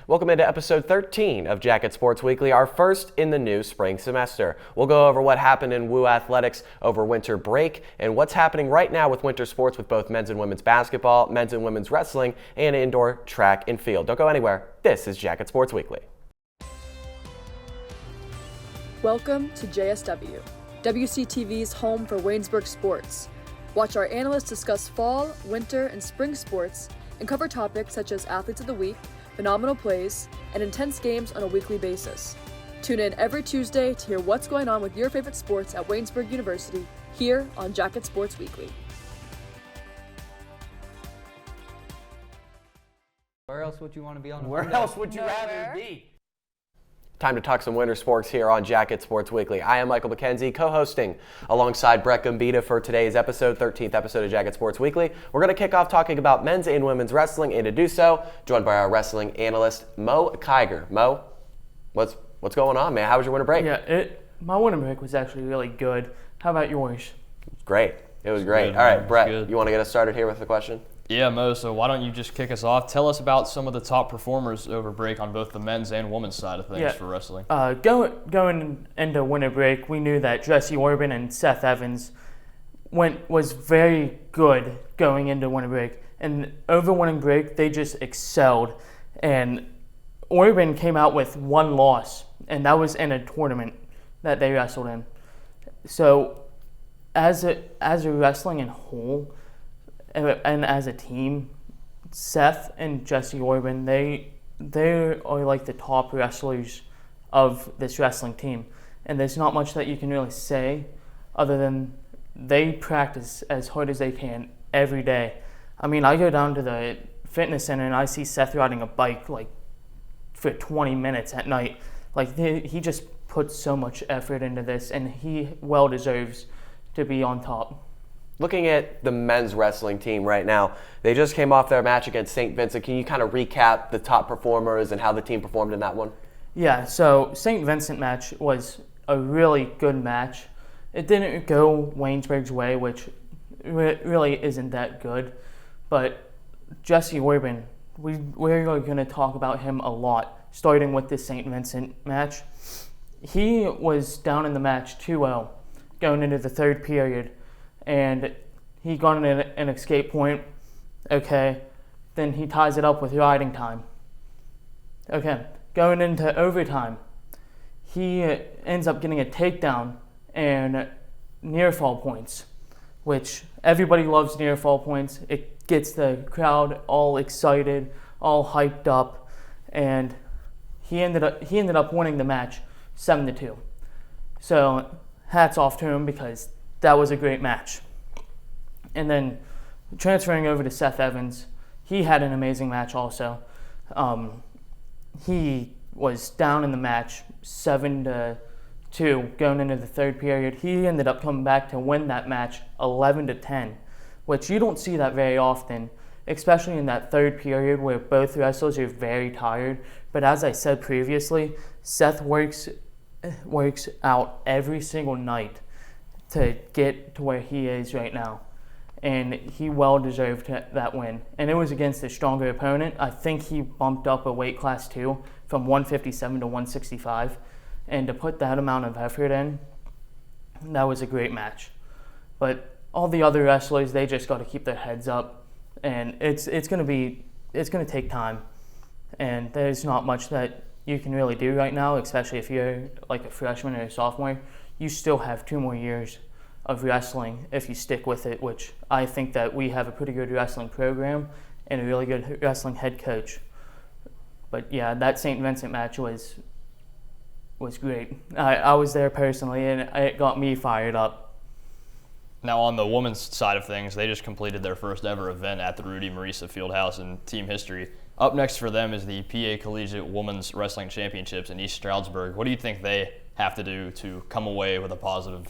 Welcome into episode 13 of Jacket Sports Weekly, our first in the new spring semester. We'll go over what happened in Woo Athletics over winter break and what's happening right now with winter sports with both men's and women's basketball, men's and women's wrestling, and indoor track and field. Don't go anywhere. This is Jacket Sports Weekly. Welcome to JSW, WCTV's home for Waynesburg sports. Watch our analysts discuss fall, winter, and spring sports and cover topics such as Athletes of the Week, phenomenal plays, and intense games on a weekly basis. Tune in every Tuesday to hear what's going on with your favorite sports at Waynesburg University here on Jacket Sports Weekly. Where else would you want to be on? Where else would you rather be? Time to talk some winter sports here on Jacket Sports Weekly. I am Michael McKenzie, co-hosting alongside Brett Gambita for today's episode, 13th episode of Jacket Sports Weekly. We're going to kick off talking about men's and women's wrestling, and to do so, joined by our wrestling analyst, Mo Kiger. Mo, what's going on, man? How was your winter break? Yeah, my winter break was actually really good. How about yours? Great. It was great. Good, all right, man. Brett, you want to get us started here with the question? Yeah, Mo, so why don't you just kick us off? Tell us about some of the top performers over break on both the men's and women's side of things for wrestling. Going into winter break, we knew that Jesse Orban and Seth Evans was very good going into winter break. And over winter break, they just excelled. And Orban came out with one loss, and that was in a tournament that they wrestled in. So as a wrestling in whole, and as a team, Seth and Jesse Orban, they are like the top wrestlers of this wrestling team. And there's not much that you can really say other than they practice as hard as they can every day. I mean, I go down to the fitness center and I see Seth riding a bike like for 20 minutes at night. Like he just puts so much effort into this, and he well deserves to be on top. Looking at the men's wrestling team right now, they just came off their match against St. Vincent. Can you kind of recap the top performers and how the team performed in that one? Yeah, so St. Vincent match was a really good match. It didn't go Waynesburg's way, which really isn't that good. But Jesse Orban, we're going to talk about him a lot, starting with the St. Vincent match. He was down in the match 2-0 going into the third period. And he got an escape point. Okay. Then he ties it up with riding time. Okay. Going into overtime, he ends up getting a takedown and near fall points, which everybody loves near fall points. It gets the crowd all excited, all hyped up, and he ended up winning the match 7-2. So hats off to him because that was a great match. And then transferring over to Seth Evans, he had an amazing match also. He was down in the match 7-2 going into the third period. He ended up coming back to win that match 11-10, which you don't see that very often, especially in that third period where both wrestlers are very tired. But as I said previously, Seth works out every single night to get to where he is right now. And he well deserved that win. And it was against a stronger opponent. I think he bumped up a weight class too, from 157 to 165. And to put that amount of effort in, that was a great match. But all the other wrestlers, they just got to keep their heads up. And it's going to take time. And there's not much that you can really do right now, especially if you're like a freshman or a sophomore. You still have 2 more years of wrestling if you stick with it, which I think that we have a pretty good wrestling program and a really good wrestling head coach. But yeah, that St. Vincent match was great. I was there personally, and it got me fired up. Now on the women's side of things, they just completed their first ever event at the Rudy Marisa Fieldhouse in team history. Up next for them is the PA Collegiate Women's Wrestling Championships in East Stroudsburg. What do you think they have to do to come away with a positive?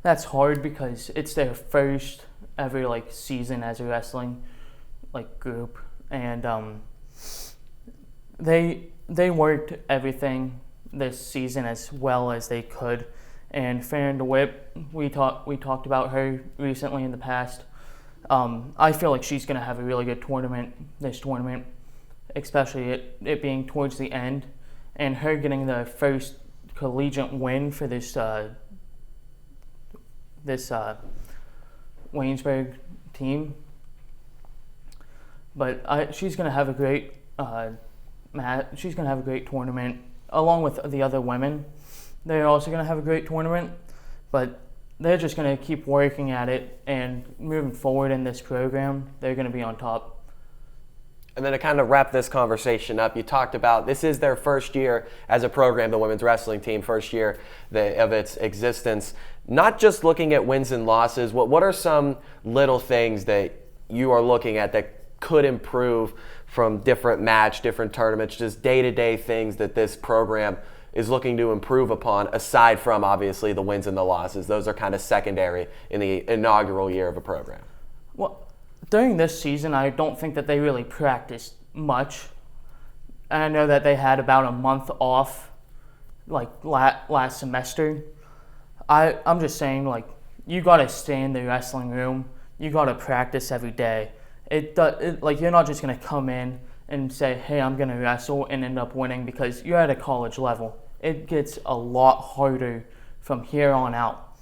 That's hard because it's their first ever season as a wrestling group, and they worked everything this season as well as they could. And Farron DeWitt, we talked about her recently in the past. I feel like she's going to have a really good this tournament, especially it being towards the end, and her getting the first collegiate win for this Waynesburg team. But she's going to have a great she's going to have a great tournament along with the other women. They're also going to have a great tournament, but they're just going to keep working at it, and moving forward in this program, they're going to be on top. And then to kind of wrap this conversation up, you talked about this is their first year as a program, the women's wrestling team, first year of its existence. Not just looking at wins and losses, what are some little things that you are looking at that could improve from different tournaments, just day-to-day things that this program is looking to improve upon, aside from obviously the wins and the losses? Those are kind of secondary in the inaugural year of a program. Well, during this season, I don't think that they really practiced much. And I know that they had about a month off, like last semester. I'm just saying, like, you got to stay in the wrestling room. You got to practice every day. Like, you're not just going to come in and say, hey, I'm going to wrestle and end up winning because you're at a college level. It gets a lot harder from here on out.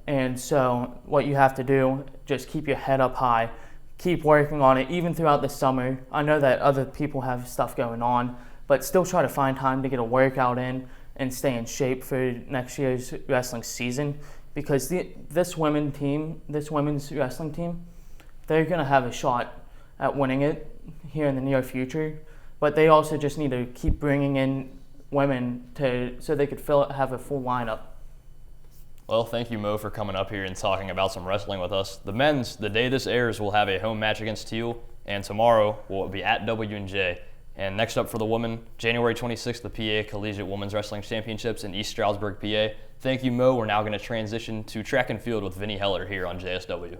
And so what you have to do, just keep your head up high, keep working on it even throughout the summer. I know that other people have stuff going on, but still try to find time to get a workout in and stay in shape for next year's wrestling season, because this women's wrestling team, they're going to have a shot at winning it here in the near future, but they also just need to keep bringing in women so they could have a full lineup. Well, thank you, Mo, for coming up here and talking about some wrestling with us. The men's, the day this airs, will have a home match against Teal, and tomorrow will be at W&J. And next up for the women, January 26th, the PA Collegiate Women's Wrestling Championships in East Stroudsburg, PA. Thank you, Mo. We're now going to transition to track and field with Vinny Heller here on JSW.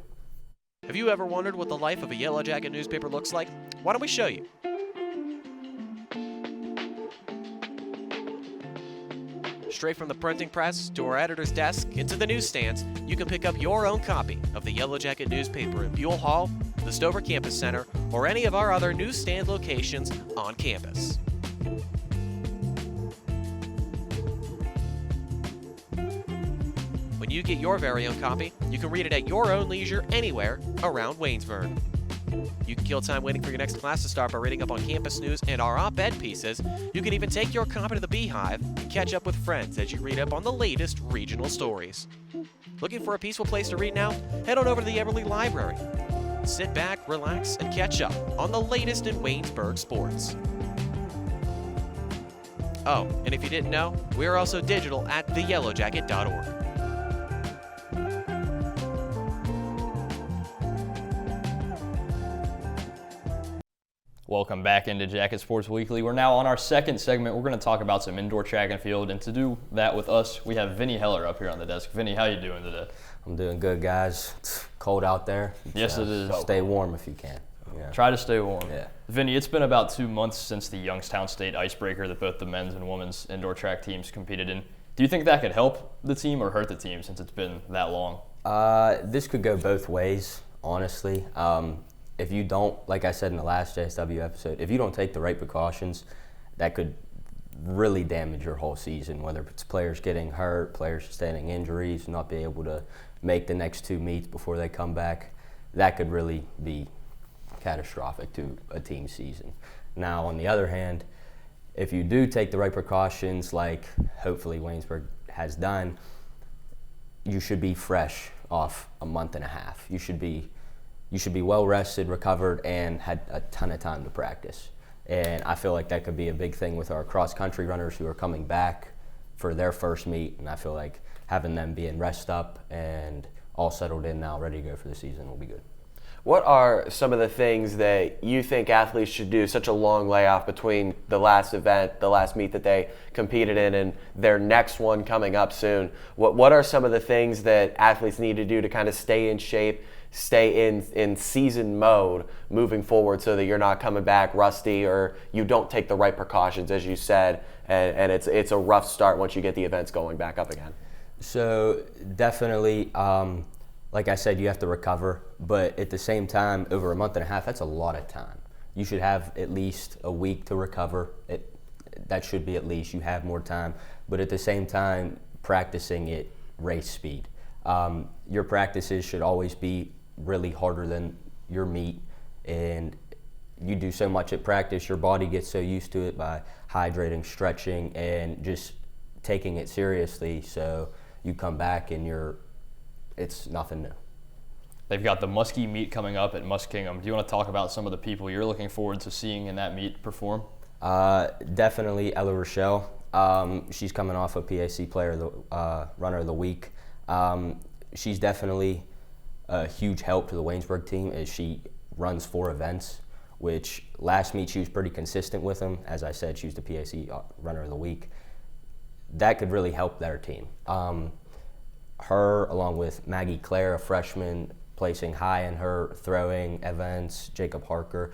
Have you ever wondered what the life of a Yellow Jacket newspaper looks like? Why don't we show you? Straight from the printing press to our editor's desk into the newsstands, you can pick up your own copy of the Yellow Jacket newspaper in Buell Hall, the Stover Campus Center, or any of our other newsstand locations on campus. When you get your very own copy, you can read it at your own leisure anywhere around Waynesburg. You can kill time waiting for your next class to start by reading up on campus news and our op-ed pieces. You can even take your copy to the Beehive and catch up with friends as you read up on the latest regional stories. Looking for a peaceful place to read now? Head on over to the Everly Library. Sit back, relax, and catch up on the latest in Waynesburg sports. Oh, and if you didn't know, we are also digital at theyellowjacket.org. Welcome back into Jacket Sports Weekly. We're now on our second segment. We're going to talk about some indoor track and field, and to do that with us, we have Vinny Heller up here on the desk. Vinny, how you doing today? I'm doing good, guys. It's cold out there. Yes, it is. Stay warm if you can. Yeah. Try to stay warm. Yeah. Vinny, it's been about 2 months since the Youngstown State Icebreaker that both the men's and women's indoor track teams competed in. Do you think that could help the team or hurt the team since it's been that long? This could go both ways, honestly. If you don't, like I said in the last JSW episode, if you don't take the right precautions, that could really damage your whole season, whether it's players getting hurt, players sustaining injuries, not being able to make the next 2 meets before they come back. That could really be catastrophic to a team season. Now, on the other hand, if you do take the right precautions, like hopefully Waynesburg has done, you should be fresh off a month and a half. You should be well rested, recovered, and had a ton of time to practice. And I feel like that could be a big thing with our cross-country runners who are coming back for their first meet. And I feel like having them being rest up and all settled in now, ready to go for the season will be good. What are some of the things that you think athletes should do, such a long layoff between the last event, the last meet that they competed in, and their next one coming up soon? What are some of the things that athletes need to do to kind of stay in shape, stay in season mode moving forward, so that you're not coming back rusty or you don't take the right precautions, as you said, and it's a rough start once you get the events going back up again? So definitely like I said, you have to recover. But at the same time, over a month and a half, that's a lot of time. You should have at least a week to recover. That should be at least. You have more time. But at the same time, practicing at race speed. Your practices should always be really harder than your meet. And you do so much at practice, your body gets so used to it by hydrating, stretching, and just taking it seriously. So you come back and it's nothing new. They've got the Muskie meet coming up at Muskingum. Do you want to talk about some of the people you're looking forward to seeing in that meet perform? Definitely Ella Rochelle. She's coming off a PAC Runner of the Week. She's definitely a huge help to the Waynesburg team as she runs 4 events, which last meet she was pretty consistent with them. As I said, she was the PAC Runner of the Week. That could really help their team. Her, along with Maggie Clare, a freshman, placing high in her throwing events, Jacob Harker,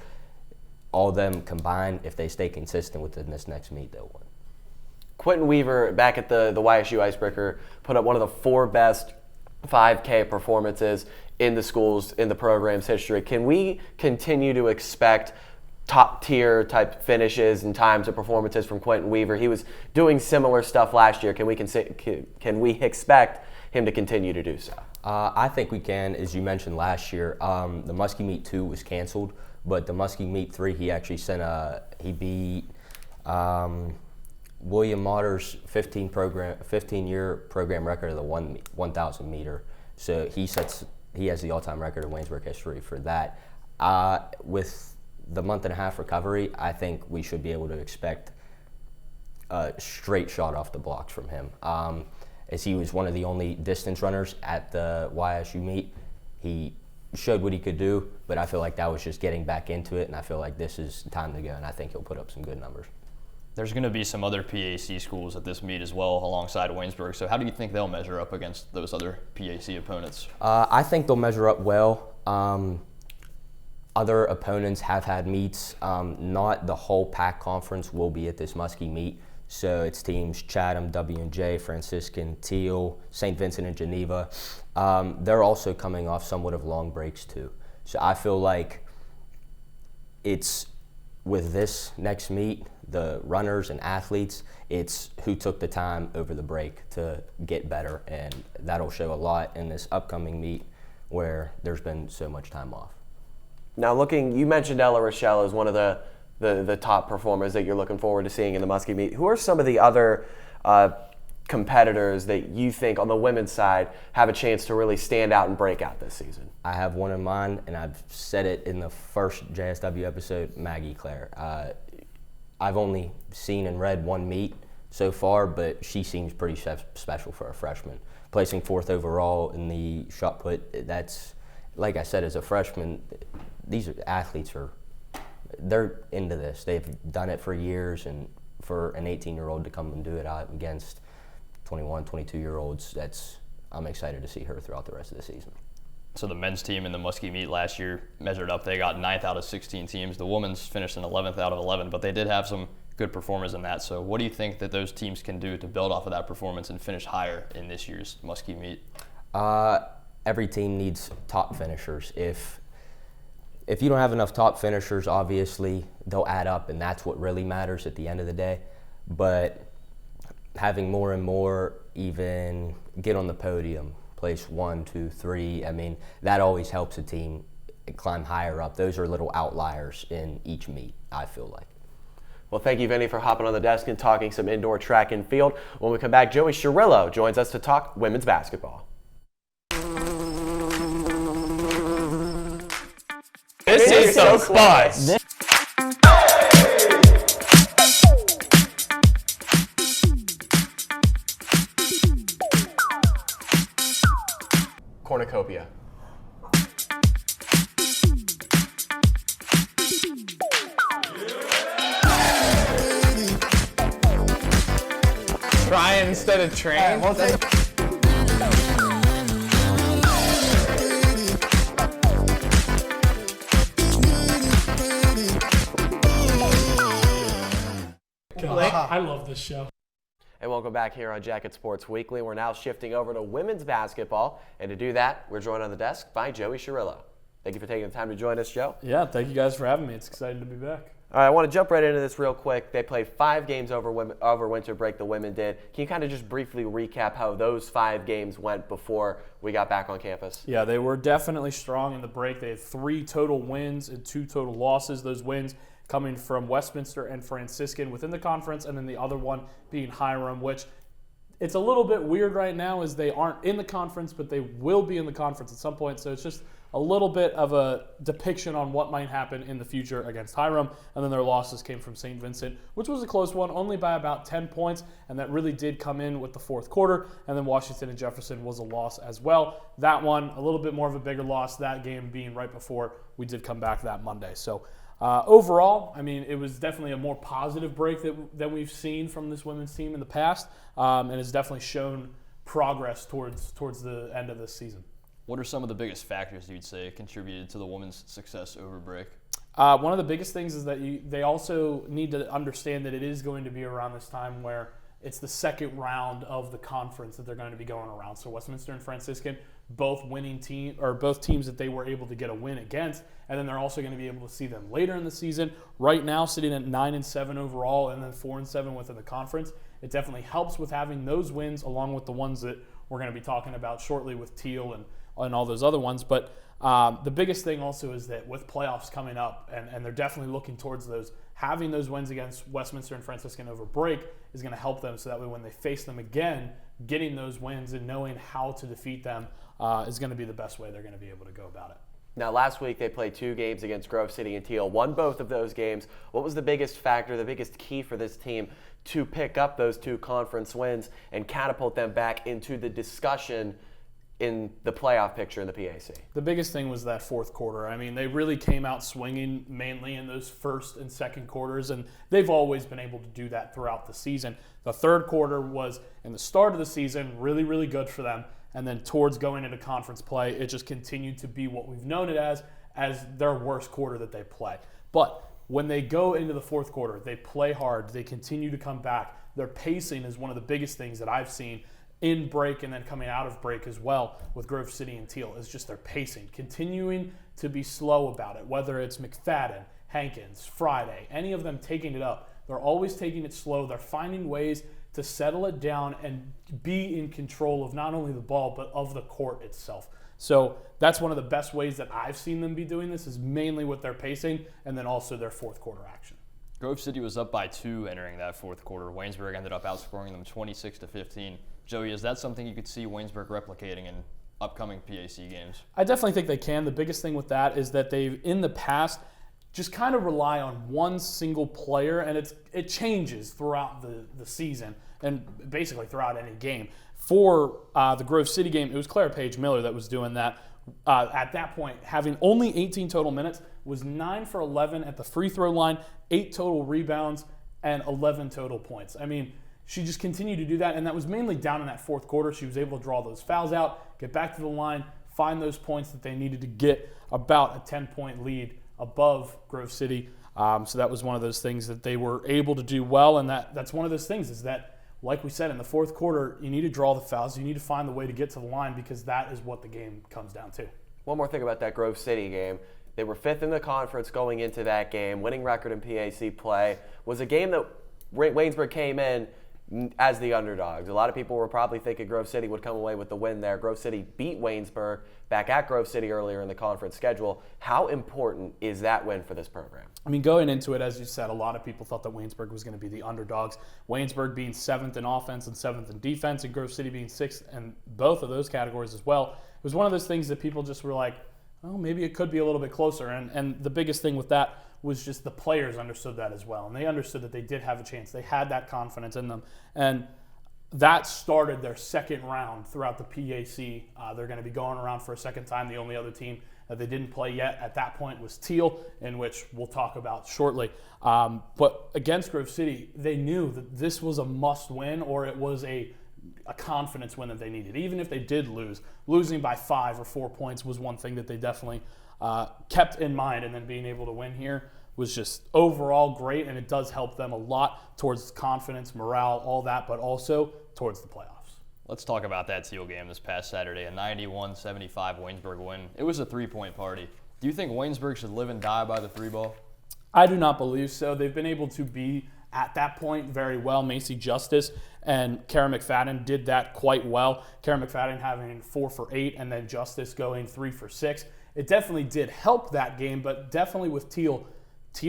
all of them combined, if they stay consistent within this next meet, they'll win. Quentin Weaver, back at the YSU Icebreaker, put up one of the 4 best 5K performances in the schools, in the program's history. Can we continue to expect top-tier type finishes and times of performances from Quentin Weaver? He was doing similar stuff last year. Can we expect him to continue to do so? I think we can. As you mentioned last year, the Muskie Meet 2 was canceled, but the Muskie Meet 3, he actually he beat William Motter's 15-year program record of the 1,000 meter. So he has the all-time record in Waynesburg history for that. With the month and a half recovery, I think we should be able to expect a straight shot off the blocks from him. As he was one of the only distance runners at the YSU meet, he showed what he could do, but I feel like that was just getting back into it, and I feel like this is time to go, and I think he'll put up some good numbers. There's going to be some other PAC schools at this meet as well alongside Waynesburg, so how do you think they'll measure up against those other PAC opponents? I think they'll measure up well. Other opponents have had meets. Not the whole PAC conference will be at this Muskie meet. So it's teams Chatham, W&J, Franciscan, Teal, St. Vincent, and Geneva. They're also coming off somewhat of long breaks too. So I feel like it's with this next meet, the runners and athletes, it's who took the time over the break to get better, and that'll show a lot in this upcoming meet where there's been so much time off. Now you mentioned Ella Rochelle as one of the top performers that you're looking forward to seeing in the Muskie meet. Who are some of the other competitors that you think on the women's side have a chance to really stand out and break out this season? I have one in mind, and I've said it in the first JSW episode, Maggie Clare. I've only seen and read one meet so far, but she seems pretty special for a freshman. Placing 4th overall in the shot put, that's, like I said, as a freshman, these athletes they're into this. They've done it for years, and for an 18-year-old to come and do it out against 21, 22-year-olds, I'm excited to see her throughout the rest of the season. So the men's team in the Muskie meet last year measured up. They got 9th out of 16 teams. The women's finished in 11th out of 11, but they did have some good performers in that. So what do you think that those teams can do to build off of that performance and finish higher in this year's Muskie meet? Every team needs top finishers. If you don't have enough top finishers, obviously they'll add up, and that's what really matters at the end of the day. But having more and more even get on the podium, place 1, 2, 3, I mean, that always helps a team climb higher up. Those are little outliers in each meet, I feel like. Well, thank you, Vinny, for hopping on the desk and talking some indoor track and field. When we come back, Joey Shirillo joins us to talk women's basketball. This is the buzz. Cornucopia. Try instead of train. God, I love this show. and welcome back here on Jacket Sports Weekly. We're now shifting over to women's basketball, and to do that, we're joined on the desk by Joey Cirillo. Thank you for taking the time to join us, Joe. Yeah, thank you guys for having me. It's exciting to be back. All right, I want to jump right into this real quick. They played 5 games over winter break, the women did. Can you kind of just briefly recap how those 5 games went before we got back on campus? Yeah, they were definitely strong in the break. They had 3 total wins and 2 total losses. Those wins coming from Westminster and Franciscan within the conference, and then the other one being Hiram, which it's a little bit weird right now as they aren't in the conference, but they will be in the conference at some point. So it's just a little bit of a depiction on what might happen in the future against Hiram. And then their losses came from St. Vincent, which was a close one, only by about 10 points. And that really did come in with the fourth quarter. And then Washington and Jefferson was a loss as well. That one, a little bit more of a bigger loss, that game being right before we did come back that Monday. So overall, I mean, it was definitely a more positive break than we've seen from this women's team in the past. And has definitely shown progress towards the end of this season. What are some of the biggest factors you'd say contributed to the women's success over break? One of the biggest things is that they also need to understand that it is going to be around this time where it's the second round of the conference that they're going to be going around. So Westminster and Franciscan, both teams that they were able to get a win against, and then they're also going to be able to see them later in the season. Right now, sitting at 9-7 overall, and then 4-7 within the conference. It definitely helps with having those wins, along with the ones that we're going to be talking about shortly with Teal and all those other ones. But the biggest thing also is that with playoffs coming up, and they're definitely looking towards those, having those wins against Westminster and Franciscan over break is going to help them, so that way when they face them again, getting those wins and knowing how to defeat them is going to be the best way they're going to be able to go about it. Now, last week they played 2 games against Grove City and Teal, won both of those games. What was the biggest factor, the biggest key for this team to pick up those 2 conference wins and catapult them back into the discussion in the playoff picture in the PAC? The biggest thing was that fourth quarter. I mean, they really came out swinging mainly in those first and second quarters, and they've always been able to do that throughout the season. The third quarter was, in the start of the season, really, really good for them. And then towards going into conference play, it just continued to be what we've known it as their worst quarter that they play. But when they go into the fourth quarter, they play hard, they continue to come back. Their pacing is one of the biggest things that I've seen in break and then coming out of break as well with Grove City and Teal, is just their pacing, continuing to be slow about it, whether it's McFadden, Hankins, Friday, any of them taking it up. They're always taking it slow. They're finding ways to settle it down and be in control of not only the ball, but of the court itself. So that's one of the best ways that I've seen them be doing this, is mainly with their pacing and then also their fourth quarter action. Grove City was up by 2 entering that fourth quarter. Waynesburg ended up outscoring them 26-15. Joey, is that something you could see Waynesburg replicating in upcoming PAC games? I definitely think they can. The biggest thing with that is that they've, in the past, just kind of rely on one single player, and it changes throughout the season and basically throughout any game. For the Grove City game, it was Clara Page Miller that was doing that. At that point, having only 18 total minutes, was 9 for 11 at the free throw line, 8 total rebounds, and 11 total points. I mean, she just continued to do that, and that was mainly down in that fourth quarter. She was able to draw those fouls out, get back to the line, find those points that they needed to get about a 10-point lead above Grove City. So that was one of those things that they were able to do well, and that's one of those things is that, like we said, in the fourth quarter, you need to draw the fouls. You need to find the way to get to the line, because that is what the game comes down to. One more thing about that Grove City game. They were 5th in the conference going into that game. Winning record in PAC play. Was a game that Waynesburg came in as the underdogs. A lot of people were probably thinking Grove City would come away with the win there. Grove City beat Waynesburg back at Grove City earlier in the conference schedule. How important is that win for this program? I mean, going into it, as you said, a lot of people thought that Waynesburg was going to be the underdogs. Waynesburg being 7th in offense and 7th in defense, and Grove City being 6th in both of those categories as well. It was one of those things that people just were like, oh, maybe it could be a little bit closer. And the biggest thing with that was just the players understood that as well. And they understood that they did have a chance. They had that confidence in them. And that started their second round throughout the PAC. They're going to be going around for a second time. The only other team that they didn't play yet at that point was Teal, in which we'll talk about shortly. But against Grove City, they knew that this was a must win, or it was a confidence win that they needed. Even if they did lose, losing by 5 or 4 points was one thing that they definitely kept in mind, and then being able to win here was just overall great, and it does help them a lot towards confidence, morale, all that, but also towards the playoffs. Let's talk about that Teal game this past Saturday, a 91-75 Waynesburg win. It was a three-point party. Do you think Waynesburg should live and die by the three ball? I do not believe so. They've been able to be at that point very well. Macy Justice and Kara McFadden did that quite well. Kara McFadden having 4 for 8 and then Justice going 3 for 6. It definitely did help that game, but definitely with Teal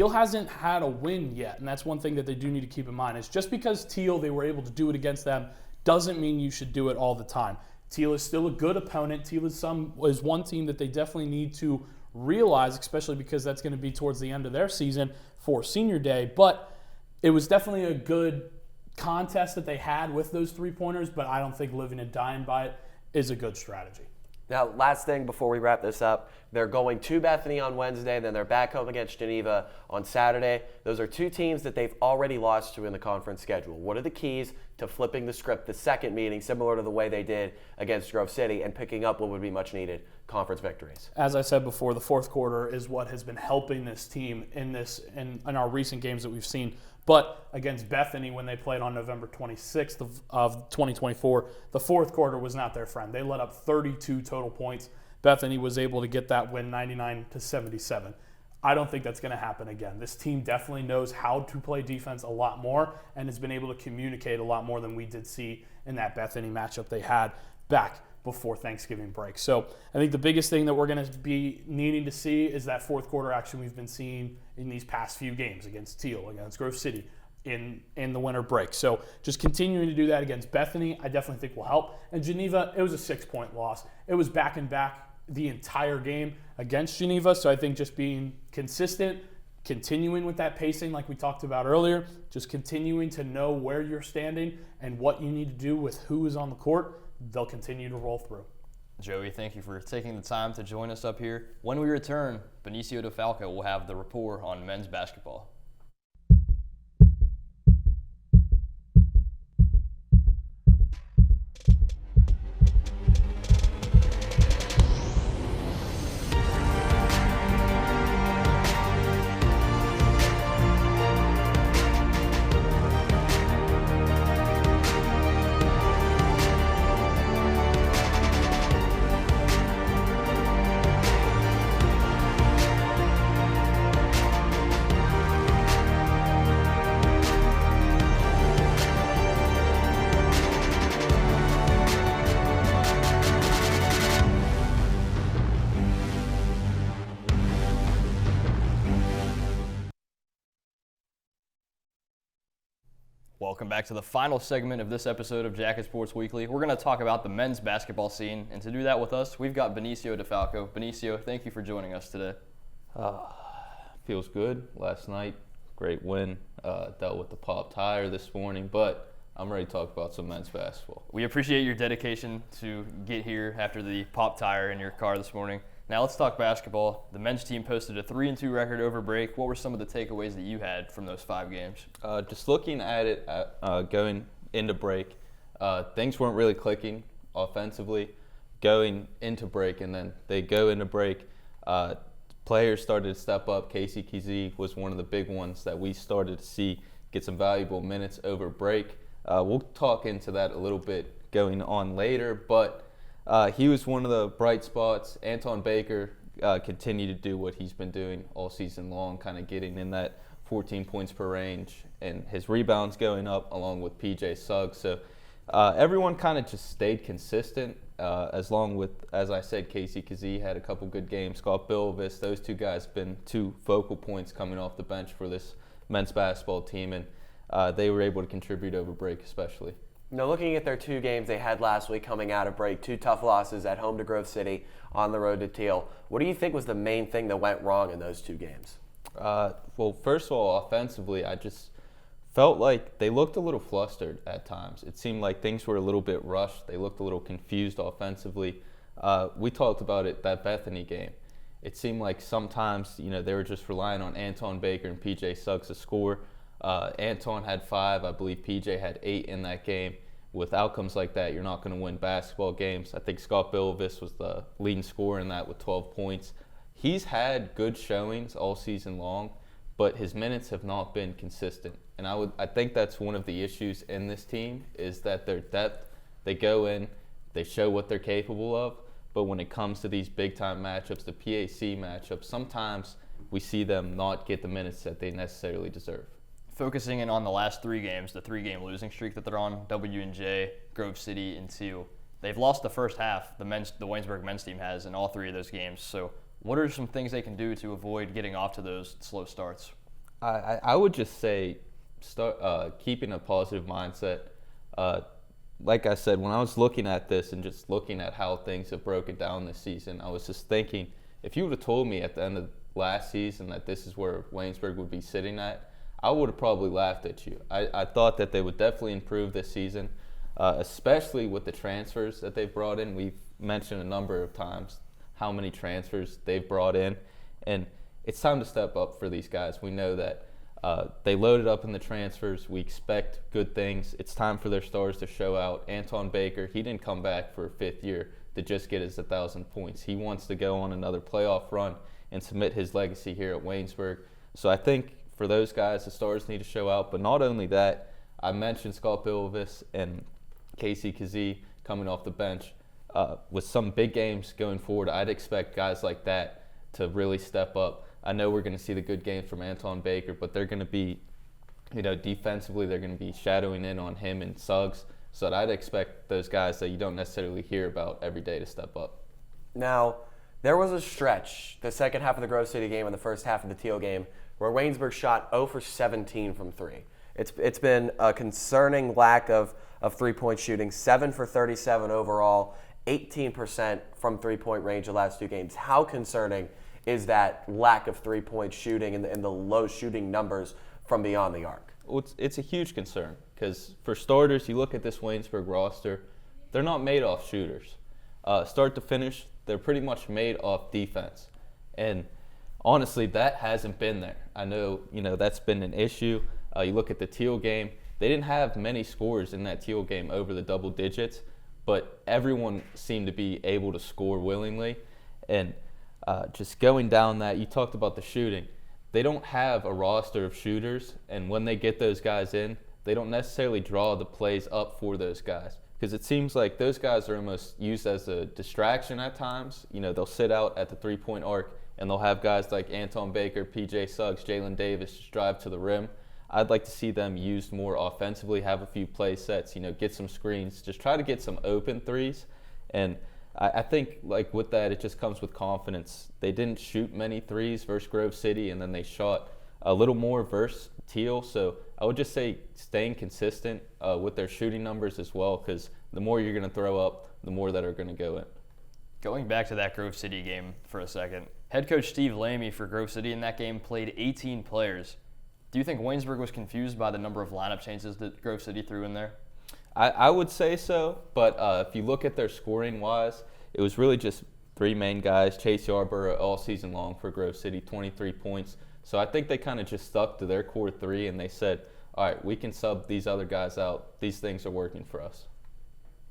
hasn't had a win yet, and that's one thing that they do need to keep in mind. Is just because Teal, they were able to do it against them, doesn't mean you should do it all the time. Teal is still a good opponent. Teal is one team that they definitely need to realize, especially because that's going to be towards the end of their season for Senior Day. But it was definitely a good contest that they had with those three-pointers, but I don't think living and dying by it is a good strategy. Now, last thing before we wrap this up, they're going to Bethany on Wednesday, then they're back home against Geneva on Saturday. Those are two teams that they've already lost to in the conference schedule. What are the keys to flipping the script the second meeting, similar to the way they did against Grove City, and picking up what would be much needed conference victories? As I said before, the fourth quarter is what has been helping this team in our recent games that we've seen. But against Bethany, when they played on November 26th of 2024, the fourth quarter was not their friend. They let up 32 total points. Bethany was able to get that win 99-77. I don't think that's going to happen again. This team definitely knows how to play defense a lot more and has been able to communicate a lot more than we did see in that Bethany matchup they had back before Thanksgiving break. So I think the biggest thing that we're going to be needing to see is that fourth quarter action we've been seeing in these past few games against Teal, against Grove City in the winter break. So just continuing to do that against Bethany, I definitely think will help. And Geneva, it was a 6-point loss. It was back and back the entire game against Geneva. So I think just being consistent, continuing with that pacing like we talked about earlier, just continuing to know where you're standing and what you need to do with who is on the court, they'll continue to roll through. Joey, thank you for taking the time to join us up here. When we return, Benicio DeFalco will have the report on men's basketball. Welcome back to the final segment of this episode of Jacket Sports Weekly. We're going to talk about the men's basketball scene, and to do that with us, we've got Benicio DeFalco. Benicio, thank you for joining us today. Feels good. Last night, great win. Dealt with the pop tire this morning, but I'm ready to talk about some men's basketball. We appreciate your dedication to get here after the pop tire in your car this morning. Now let's talk basketball. The men's team posted a 3-2 record over break. What were some of the takeaways that you had from those 5 games? Just looking at it, going into break, things weren't really clicking offensively going into break, and then they go into break. Players started to step up. Casey Kazee was one of the big ones that we started to see get some valuable minutes over break. We'll talk into that a little bit going on later, but he was one of the bright spots. Anton Baker continued to do what he's been doing all season long, kind of getting in that 14 points per range, and his rebounds going up along with PJ Suggs. So everyone kind of just stayed consistent, as I said, Casey Kazee had a couple good games. Scott Bilvis, those two guys have been 2 focal points coming off the bench for this men's basketball team, and they were able to contribute over break especially. Now, looking at their 2 games they had last week coming out of break, 2 tough losses at home to Grove City, on the road to Teal. What do you think was the main thing that went wrong in those 2 games? Well, first of all, offensively, I just felt like they looked a little flustered at times. It seemed like things were a little bit rushed. They looked a little confused offensively. We talked about it, that Bethany game. It seemed like sometimes, they were just relying on Anton Baker and PJ Suggs to score. Anton had 5. I believe PJ had 8 in that game. With outcomes like that, you're not going to win basketball games. I think Scott Bilvis was the leading scorer in that with 12 points. He's had good showings all season long, but his minutes have not been consistent. And I think that's one of the issues in this team is that their depth, they go in, they show what they're capable of, but when it comes to these big-time matchups, the PAC matchups, sometimes we see them not get the minutes that they necessarily deserve. Focusing in on the last 3 games, the 3-game losing streak that they're on, W&J, Grove City, and Teal. They've lost the first half, the Waynesburg men's team has, in all 3 of those games. So what are some things they can do to avoid getting off to those slow starts? I would just say keeping a positive mindset. Like I said, when I was looking at this and just looking at how things have broken down this season, I was just thinking, if you would have told me at the end of last season that this is where Waynesburg would be sitting at, I would have probably laughed at you. I thought that they would definitely improve this season, especially with the transfers that they've brought in. We've mentioned a number of times how many transfers they've brought in, and it's time to step up for these guys. We know that they loaded up in the transfers. We expect good things. It's time for their stars to show out. Anton Baker, he didn't come back for a 5th year to just get his 1,000 points. He wants to go on another playoff run and submit his legacy here at Waynesburg. So I think for those guys, the stars need to show out. But not only that, I mentioned Scott Bilvis and Casey Kazee coming off the bench. With some big games going forward, I'd expect guys like that to really step up. I know we're going to see the good games from Anton Baker, but they're going to be, defensively, they're going to be shadowing in on him and Suggs. So I'd expect those guys that you don't necessarily hear about every day to step up. Now, there was a stretch, the second half of the Grove City game and the first half of the Teal game, where Waynesburg shot 0 for 17 from 3. It's been a concerning lack of three-point shooting, 7 for 37 overall, 18% from three-point range the last 2 games. How concerning is that lack of three-point shooting and the low shooting numbers from beyond the arc? Well, it's a huge concern because for starters, you look at this Waynesburg roster, they're not made off shooters. Start to finish, they're pretty much made off defense. And honestly, that hasn't been there. I know, that's been an issue. You look at the Teal game, they didn't have many scores in that Teal game over the double digits, but everyone seemed to be able to score willingly. And just going down that, you talked about the shooting. They don't have a roster of shooters, and when they get those guys in, they don't necessarily draw the plays up for those guys. Because it seems like those guys are almost used as a distraction at times. They'll sit out at the three-point arc, and they'll have guys like Anton Baker, PJ Suggs, Jalen Davis just drive to the rim. I'd like to see them used more offensively, have a few play sets, get some screens, just try to get some open threes. And I think with that, it just comes with confidence. They didn't shoot many threes versus Grove City, and then they shot a little more versus Teal. So I would just say staying consistent with their shooting numbers as well, because the more you're going to throw up, the more that are going to go in. Going back to that Grove City game for a second, head coach Steve Lamy for Grove City in that game played 18 players. Do you think Waynesburg was confused by the number of lineup changes that Grove City threw in there? I would say so, but if you look at their scoring-wise, it was really just 3 main guys. Chase Yarborough all season long for Grove City, 23 points. So I think they kind of just stuck to their core 3, and they said, all right, we can sub these other guys out. These things are working for us.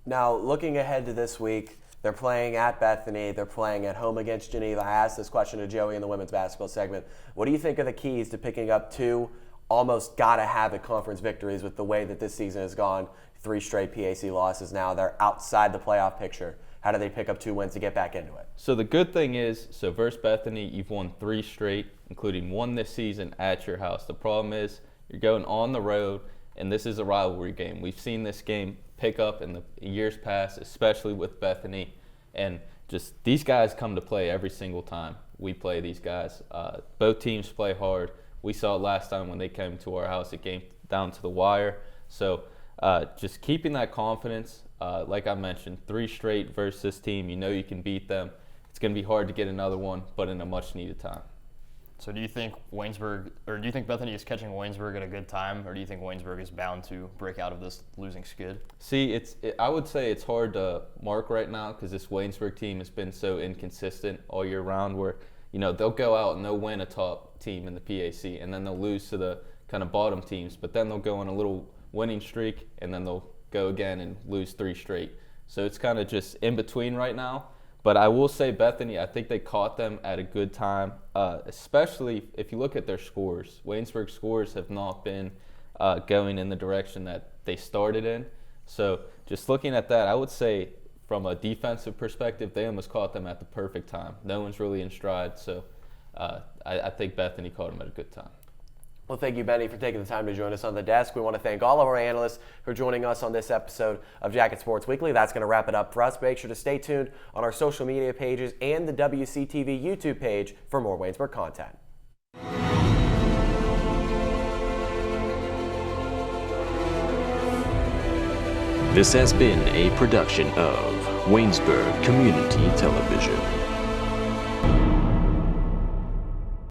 Now, looking ahead to this week, they're playing at Bethany. They're playing at home against Geneva. I asked this question to Joey in the women's basketball segment. What do you think are the keys to picking up 2 almost gotta-have-it conference victories with the way that this season has gone? 3 straight PAC losses now. They're outside the playoff picture. How do they pick up 2 wins to get back into it? So the good thing is, versus Bethany, you've won 3 straight, including 1 this season at your house. The problem is you're going on the road, and this is a rivalry game. We've seen this game pick up in the years past, especially with Bethany. And just these guys come to play every single time we play these guys. Both teams play hard. We saw it last time when they came to our house. It came down to the wire. So just keeping that confidence, like I mentioned, 3 straight versus this team. You can beat them. It's going to be hard to get another one, but in a much-needed time. So do you think Bethany is catching Waynesburg at a good time, or do you think Waynesburg is bound to break out of this losing skid? See, I would say it's hard to mark right now because this Waynesburg team has been so inconsistent all year round where, they'll go out and they'll win a top team in the PAC, and then they'll lose to the kind of bottom teams, but then they'll go on a little winning streak, and then they'll go again and lose 3 straight. So it's kind of just in between right now. But I will say Bethany, I think they caught them at a good time, especially if you look at their scores. Waynesburg's scores have not been going in the direction that they started in. So just looking at that, I would say from a defensive perspective, they almost caught them at the perfect time. No one's really in stride, so I think Bethany caught them at a good time. Well, thank you, Benny, for taking the time to join us on the desk. We want to thank all of our analysts for joining us on this episode of Jacket Sports Weekly. That's going to wrap it up for us. Make sure to stay tuned on our social media pages and the WCTV YouTube page for more Waynesburg content. This has been a production of Waynesburg Community Television.